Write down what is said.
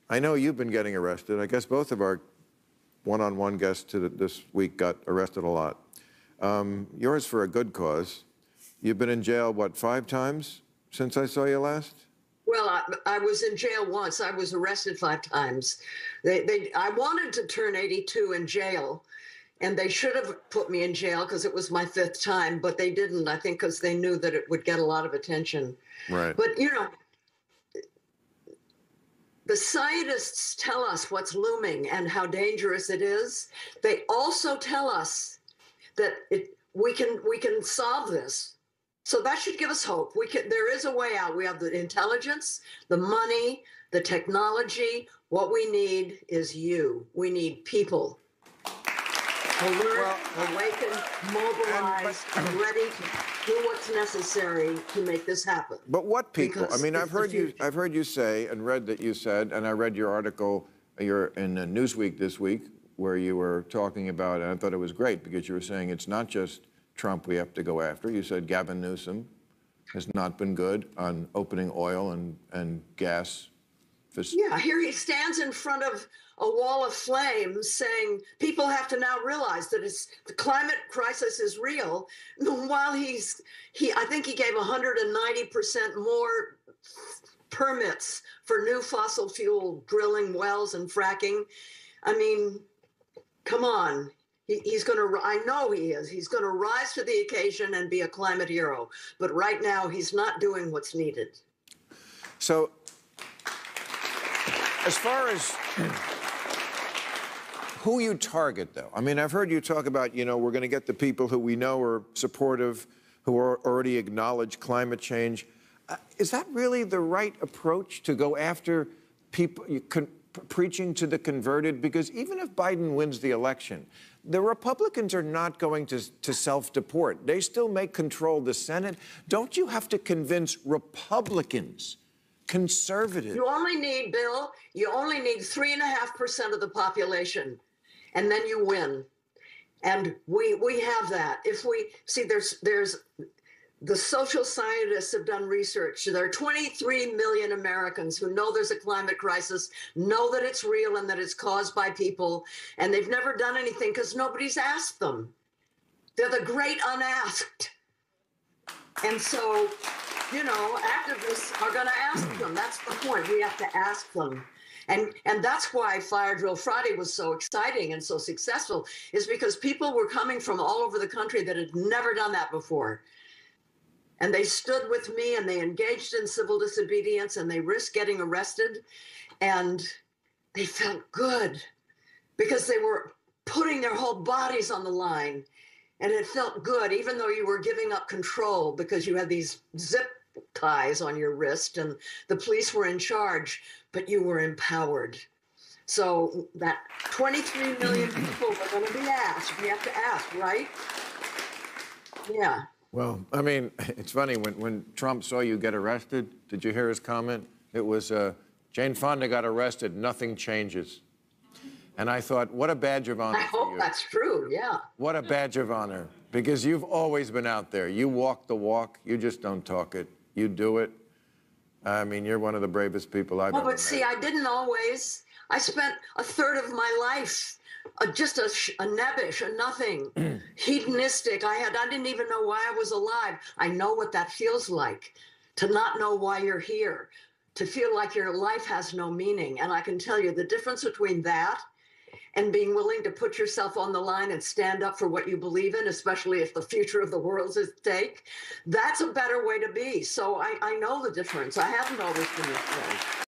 I know you've been getting arrested. I guess both of our one-on-one guests this week got arrested a lot. Yours for a good cause. You've been in jail, what, 5 times since I saw you last? Well, I was in jail once. I was arrested 5 times. I wanted to turn 82 in jail, and they should have put me in jail because it was my 5th time, but they didn't, I think, because they knew that it would get a lot of attention. Right. But, you know, the scientists tell us what's looming and how dangerous it is. They also tell us that we can solve this. So that should give us hope. There is a way out. We have the intelligence, the money, the technology. What we need is you. We need people. Alert, awaken, mobilize, and ready to do what's necessary to make this happen. But what people? Because I mean, I've heard you say and read that you said, and I read your article you're in Newsweek this week where you were talking about, and I thought it was great because you were saying it's not just Trump we have to go after. You said Gavin Newsom has not been good on opening oil and gas. Yeah, here he stands in front of a wall of flames saying people have to now realize that the climate crisis is real. While I think he gave 190% more permits for new fossil fuel drilling wells and fracking. I mean, come on. He's going to, I know he is. He's going to rise to the occasion and be a climate hero. But right now, he's not doing what's needed. So, as far as who you target, though, I mean, I've heard you talk about, you know, we're going to get the people who we know are supportive, who already acknowledge climate change. Is that really the right approach to go after people preaching to the converted? Because even if Biden wins the election, the Republicans are not going to self-deport. They still may control the Senate. Don't you have to convince Republicans, conservatives? You only need, Bill, you only need 3.5% of the population, and then you win. And we have that. If we see, there's the social scientists have done research. There are 23 million Americans who know there's a climate crisis, know that it's real and that it's caused by people, and they've never done anything because nobody's asked them. They're the great unasked. And so, you know, activists are going to ask them. That's the point. We have to ask them. And that's why Fire Drill Friday was so exciting and so successful, is because people were coming from all over the country that had never done that before. And they stood with me and they engaged in civil disobedience and they risked getting arrested. And they felt good because they were putting their whole bodies on the line. And it felt good, even though you were giving up control because you had these zip ties on your wrist and the police were in charge, but you were empowered. So that 23 million people are going to be asked. We have to ask, right? Yeah. Well, I mean, it's funny, when Trump saw you get arrested, did you hear his comment? It was, Jane Fonda got arrested, nothing changes. And I thought, what a badge of honor I hope that's true, yeah. What a badge of honor, because you've always been out there. You walk the walk, you just don't talk it. You do it. I mean, you're one of the bravest people I've ever met. But see, I didn't always. I spent a third of my life just a nebbish, a nothing, hedonistic. I didn't even know why I was alive. I know what that feels like, to not know why you're here, to feel like your life has no meaning. And I can tell you the difference between that and being willing to put yourself on the line and stand up for what you believe in, especially if the future of the world is at stake, that's a better way to be. So I know the difference. I haven't always been this way.